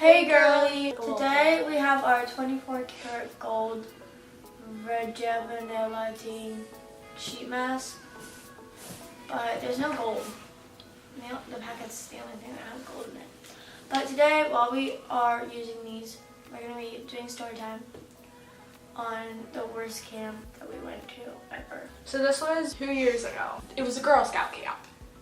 Hey girly! Today we have our 24 karat gold rejuvenating sheet mask, but there's no gold. The packet's the only thing that has gold in it. But today, while we are using these, we're going to be doing story time on the worst camp that we went to ever. So this was 2 years ago. It was a Girl Scout camp.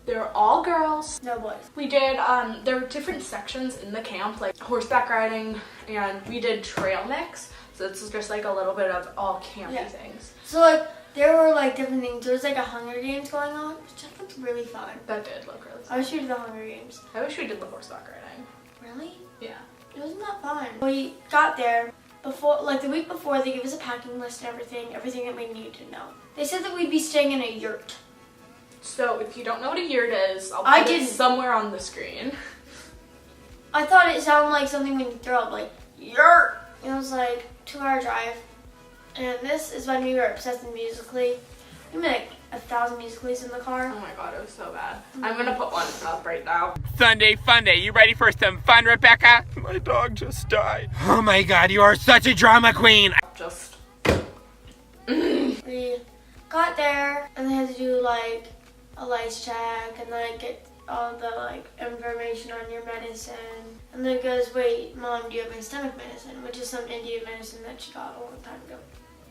They were all girls. No boys. We did, there were different sections in the camp, like horseback riding, and we did trail mix. So this is just like a little bit of all campy things. So like, there were like different things. There was like a Hunger Games going on, which I looked really fun. That did look really fun. I wish we did the Hunger Games. I wish we did the horseback riding. Really? Yeah. It wasn't that fun. We got there before, like the week before, they gave us a packing list and everything that we needed to know. They said that we'd be staying in a yurt. So if you don't know what a yurt is, I'll put it somewhere on the screen. I thought it sounded like something when you throw up, like yurt. It was like 2-hour drive. And this is when we were obsessed with Musically. We made like 1,000 Musicallys in the car. Oh my god, it was so bad. I'm gonna put one up right now. Sunday fun day. You ready for some fun, Rebecca? My dog just died. Oh my god, you are such a drama queen. Just. We got there and they had to do like a lice check and then get all the like information on your medicine. And then it goes, wait, Mom, do you have my stomach medicine? Which is some Indian medicine that she got a long time ago.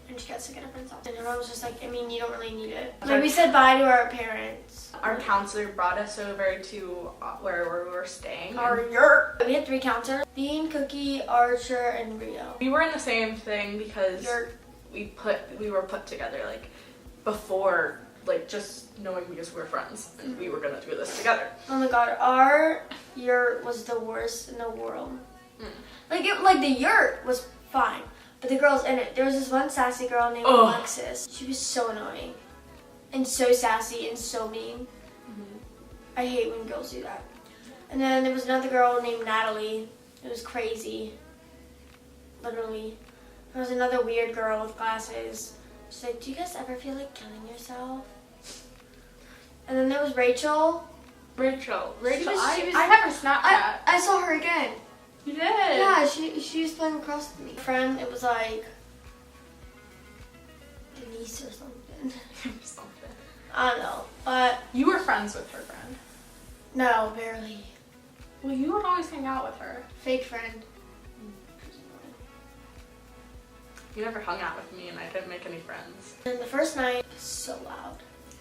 And she got sick at her friend's house. And her mom was just like, I mean, you don't really need it. Like we said bye to our parents. Our counselor brought us over to where we were staying. Our yurt. We had 3 counselors: Bean, Cookie, Archer, and Rio. We were in the same thing because we were put together like before, like just knowing because we were friends and we were gonna do this together. Oh my god, our yurt was the worst in the world. Like the yurt was fine, but the girls in it, there was this one sassy girl named Alexis. She was so annoying and so sassy and so mean. I hate when girls do that. And then there was another girl named Natalie. It was crazy, literally. There was another weird girl with glasses. She's like, do you guys ever feel like killing yourself? And then there was Rachel. Rachel. I have her Snapchat. I saw her again. You did? Yeah, she was playing across with me. Friend, it was like Denise or something. I don't know, but you were friends with her friend. No, barely. Well, you would always hang out with her. Fake friend. You never hung out with me and I didn't make any friends. And the first night, so loud.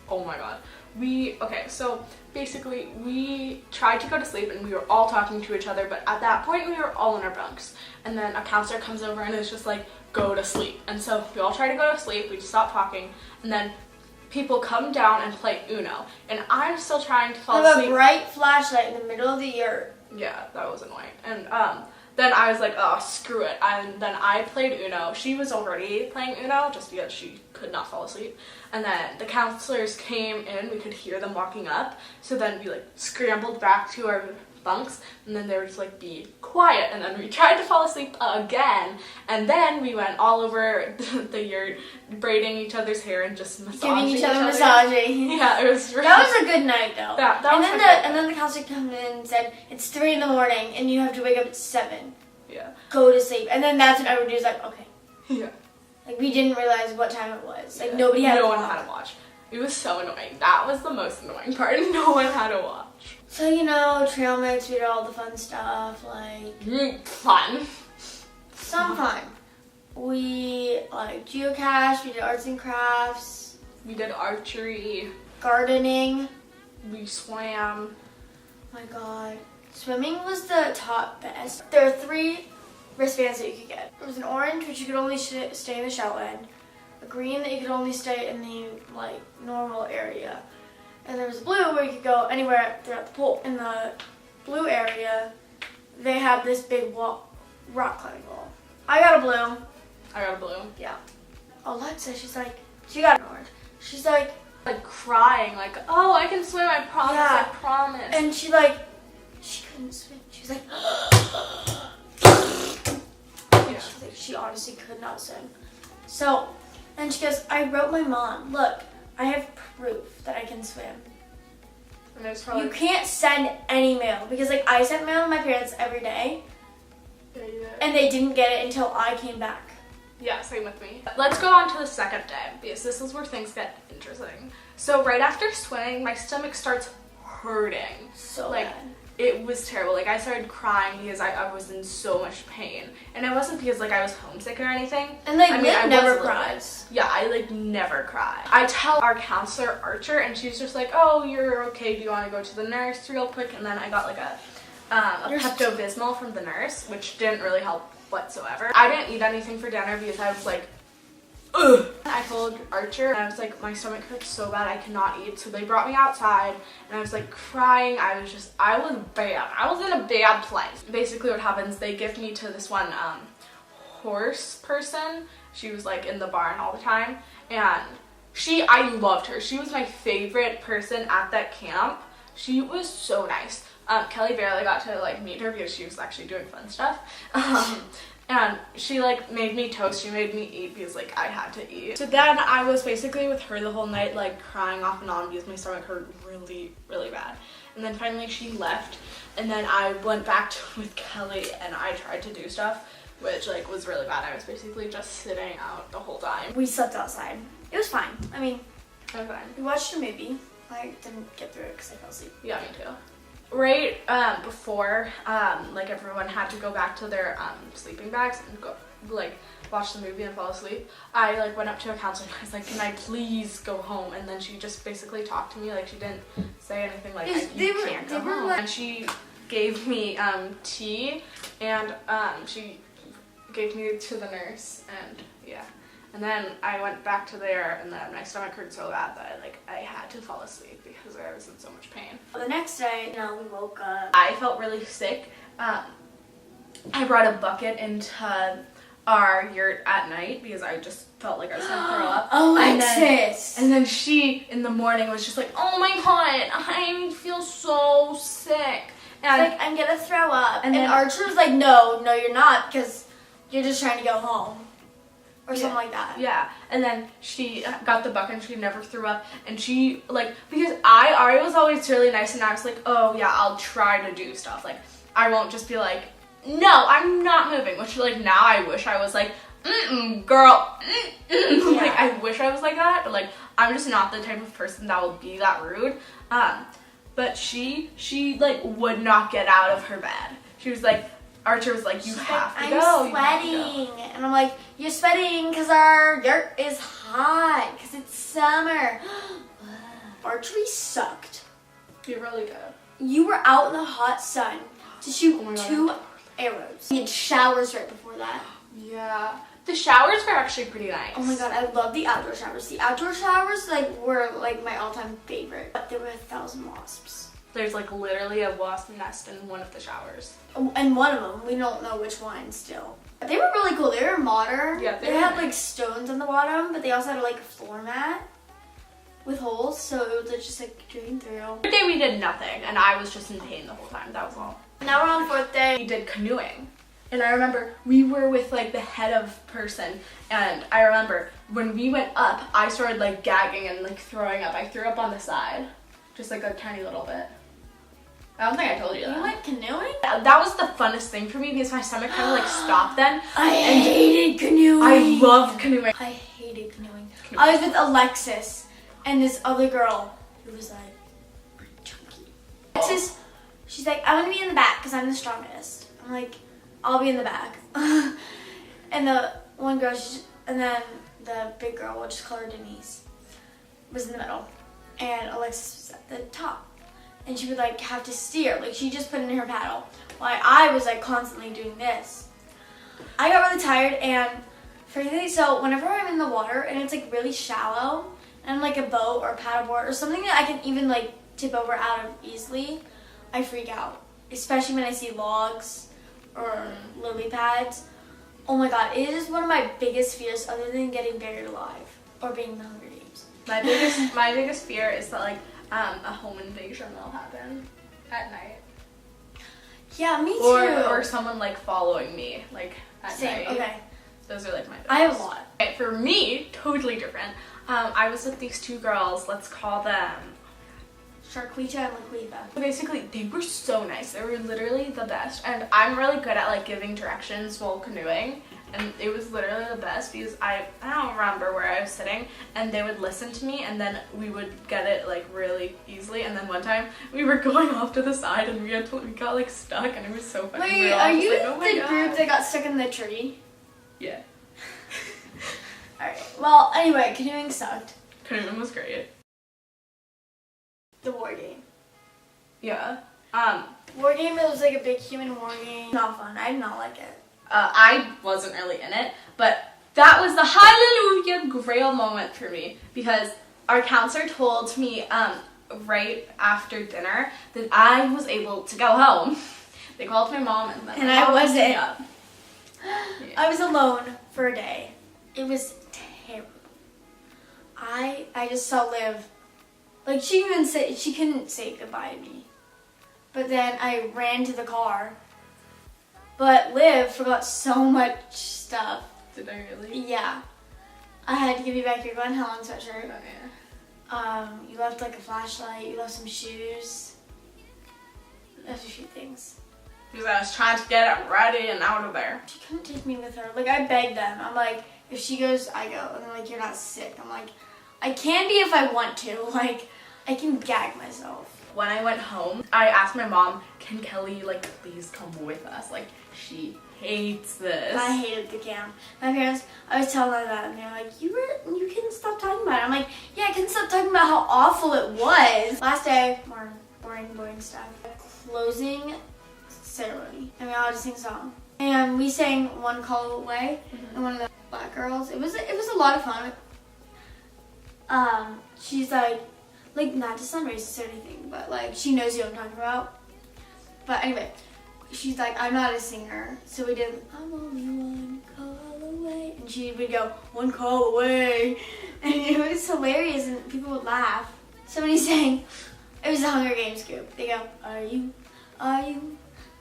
Oh my god. Okay, so basically we tried to go to sleep and we were all talking to each other, but at that point we were all in our bunks. And then a counselor comes over and is just like, go to sleep. And so we all try to go to sleep, we just stop talking, and then people come down and play Uno. And I'm still trying to fall asleep. Have a bright flashlight in the middle of the yurt. Yeah, that was annoying. And then I was like, oh, screw it. And then I played Uno. She was already playing Uno just because she could not fall asleep. And then the counselors came in. We could hear them walking up. So then we like scrambled back to our bunks. And then they were just like, be quiet. And then we tried to fall asleep again. And then we went all over the yurt, braiding each other's hair and just massaging Giving each other massaging. Yeah, it was really... That was a good night though. And then the counselor came in and said, it's 3 in the morning and you have to wake up at 7. Yeah. Go to sleep. And then that's when everybody was like, okay. Yeah. Like we didn't realize what time it was. Like no one had to watch. It was so annoying. That was the most annoying part. No one had to watch. So you know, trail mix, we did all the fun stuff, like fun. Some fun. We like geocache, we did arts and crafts. We did archery. Gardening. We swam. Oh my god. Swimming was the top best. There are 3 wristbands that you could get. There was an orange, which you could only stay in the shell end. A green that you could only stay in the like normal area. And there was a blue where you could go anywhere throughout the pool. In the blue area, they had this big rock climbing wall. I got a blue. I got a blue. Yeah. Alexa, she got an orange. She's like crying, like, oh, I can swim, I promise, yeah. I promise. And she couldn't swim. She was like, yeah. She honestly could not swim. So, and she goes, I wrote my mom, look, I have proof that I can swim. And there's probably... You can't send any mail because like I sent mail to my parents every day and they didn't get it until I came back. Yeah, same with me. Let's go on to the second day, because this is where things get interesting. So right after swimming, my stomach starts hurting. So like, bad. It was terrible. Like, I started crying because I was in so much pain. And it wasn't because, like, I was homesick or anything. And, like, I mean, Liv never cries. Yeah, I, like, never cry. I tell our counselor, Archer, and she's just like, oh, you're okay. Do you want to go to the nurse real quick? And then I got, like, a Pepto-Bismol from the nurse, which didn't really help whatsoever. I didn't eat anything for dinner because I was like, ugh. I told Archer, and I was like, my stomach hurts so bad I cannot eat. So they brought me outside, and I was like crying. I was bad. I was in a bad place. Basically what happens, they give me to this one horse person. She was like in the barn all the time, and I loved her. She was my favorite person at that camp. She was so nice. Kelly barely got to like meet her because she was actually doing fun stuff. And she like made me toast, she made me eat because like I had to eat. So then I was basically with her the whole night, like crying off and on because my stomach hurt really, really bad. And then finally she left, and then I went back with Kelly and I tried to do stuff, which like was really bad. I was basically just sitting out the whole time. We slept outside. It was fine. I mean, It was fine. we watched a movie. I didn't get through it because I fell asleep. Yeah, me too. Right before like everyone had to go back to their sleeping bags and go like watch the movie and fall asleep, I like went up to a counselor and I was like, can I please go home? And then she just basically talked to me, like she didn't say anything like you can't go home. Like, and she gave me tea, and she gave me to the nurse, and yeah. And then I went back to there, and then my stomach hurt so bad that I had to fall asleep because I was in so much pain. The next day, we woke up. I felt really sick. I brought a bucket into our yurt at night because I just felt like I was gonna throw up. Alexis! And then she, in the morning, was just like, oh my god, I feel so sick. And She's like, I'm gonna throw up. And And then Archer was like, no, you're not, because you're just trying to go home. Or something like that. Yeah, and then she got the bucket and she never threw up, and she like, because I was always really nice, and I was like, oh yeah, I'll try to do stuff, like I won't just be like, no, I'm not moving, which like now I wish I was like, girl, Yeah. like I wish I was like that, but like I'm just not the type of person that will be that rude. But she like would not get out of her bed. She was like, Archer was like, you have to go. I'm sweating. And I'm like, you're sweating because our yurt is hot, because it's summer. Archery sucked. You're really good. You were out in the hot sun to shoot Oh my God. 2 arrows. We had showers right before that. Yeah. The showers were actually pretty nice. Oh my god, I love the outdoor showers. The outdoor showers were my all-time favorite. But there were 1,000 wasps. There's like literally a wasp nest in one of the showers. And one of them, we don't know which one still. They were really cool. They were modern. Yeah, they had like stones on the bottom, but they also had like a floor mat with holes, so it would just like drain through. The day we did nothing, and I was just in pain the whole time. That was all. Now we're on the 4th day. We did canoeing, and I remember we were with like the head of person, and I remember when we went up, I started like gagging and like throwing up. I threw up on the side, just like a tiny little bit. I don't think I told you that. You went canoeing? That was the funnest thing for me because my stomach kind of like stopped then. I hated canoeing. I loved canoeing. I hated canoeing. I was with Alexis and this other girl who was like chunky. Alexis, she's like, I want to be in the back because I'm the strongest. I'm like, I'll be in the back. And the one girl, and then the big girl, we'll just call her Denise, was in the middle. And Alexis was at the top. And she would like have to steer, like she just put in her paddle, while I was like constantly doing this. I got really tired, and frankly, so whenever I'm in the water and it's like really shallow, and I'm like a boat or a paddleboard or something that I can even like tip over out of easily, I freak out. Especially when I see logs or lily pads. Oh my god, it is one of my biggest fears other than getting buried alive or being in the Hunger Games. My biggest fear is that like a home invasion will happen at night. Yeah, me too. Or someone like following me like at Same. night. Okay. Those are like my biggest. I have a lot. Okay, for me, totally different. I was with these 2 girls. Let's call them Sharquita and Laquita. Basically, they were so nice. They were literally the best. And I'm really good at like giving directions while canoeing. And it was literally the best because I don't remember where I was sitting, and they would listen to me, and then we would get it like really easily. And then one time we were going off to the side, and we got like stuck, and it was so funny. Wait, are you the group that got stuck in the tree? Yeah. Alright. Well, anyway, canoeing sucked. Canoeing was great. The war game. Yeah. War game, it was like a big human war game. Not fun. I did not like it. I wasn't really in it, but that was the hallelujah grail moment for me because our counselor told me right after dinner that I was able to go home. They called my mom and I wasn't. Yeah. I was alone for a day. It was terrible. I just saw Liv. Like she couldn't say goodbye to me. But then I ran to the car. But Liv forgot so much stuff. Did I really? Yeah. I had to give you back your Glen Helen sweatshirt. Oh, yeah. You left like a flashlight. You left some shoes. You left a few things. Because I was trying to get it ready and out of there. She couldn't take me with her. Like I begged them. I'm like, if she goes, I go. And they're like, you're not sick. I'm like, I can be if I want to. Like, I can gag myself. When I went home, I asked my mom, can Kelly like please come with us? Like she hates this. I hated the camp. My parents, I was telling them that, and they're like, you can stop talking about it. I'm like, yeah, I can stop talking about how awful it was. Last day, more boring stuff. Closing ceremony, and we all had to sing a song. And we sang One Call Away, and one of the black girls. It was a lot of fun. She's like not to sound racist or anything, but like she knows who I'm talking about. But anyway, she's like, I'm not a singer, so we did I'm only one call away, and she would go one call away, and it was hilarious, and people would laugh. Somebody sang, it was the Hunger Games group. They go, are you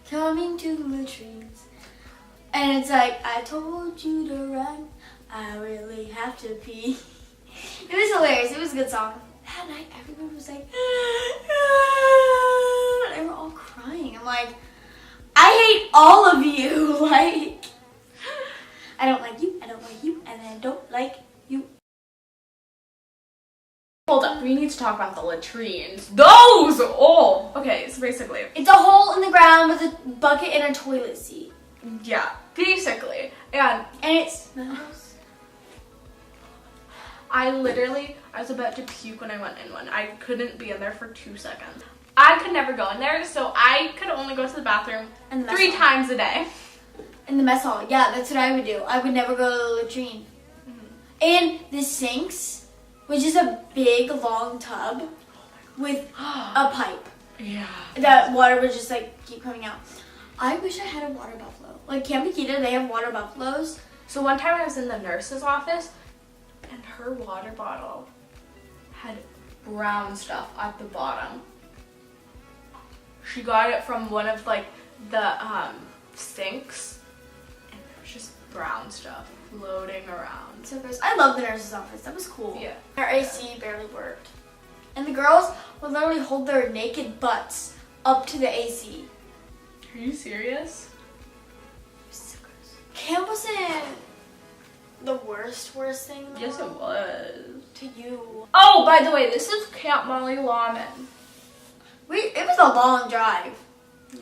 coming to the trees? And it's like, I told you to run, I really have to pee. It was hilarious. It was a good song. That night, everyone was like, they were all crying. I'm like, I hate all of you. Like, I don't like you, and then I don't like you. Hold up, we need to talk about the latrines. Those! Oh! Okay, so basically. It's a hole in the ground with a bucket and a toilet seat. Yeah, basically. And it smells. I was about to puke when I went in one. I couldn't be in there for 2 seconds. I could never go in there, so I could only go to the bathroom 3 times a day. In the mess hall, yeah, that's what I would do. I would never go to the latrine. And the sinks, which is a big, long tub with a pipe. Yeah. That water would just like keep coming out. I wish I had a water buffalo. Like Camp Mothica, they have water buffaloes. So one time I was in the nurse's office, and her water bottle had brown stuff at the bottom. She got it from one of like the sinks, and there was just brown stuff floating around. So gross. I love the nurse's office. That was cool. Yeah. Our AC barely worked. And the girls would literally hold their naked butts up to the AC. Are you serious? It was so gross. Camp wasn't the worst thing in the Yes, world. it was. To you. Oh, by the way, this is Camp Molly Lawman. It was a long drive. Yeah.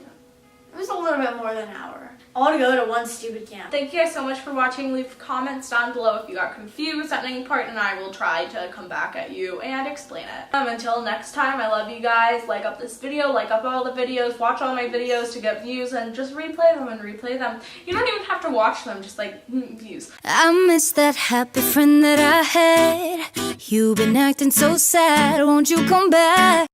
It was a little bit more than an hour. I want to go to one stupid camp. Thank you guys so much for watching. Leave comments down below if you got confused at any part, and I will try to come back at you and explain it. Until next time, I love you guys. Like up this video, like up all the videos, watch all my videos to get views, and just replay them and replay them. You don't even have to watch them, just like views. I miss that happy friend that I had. You've been acting so sad, won't you come back?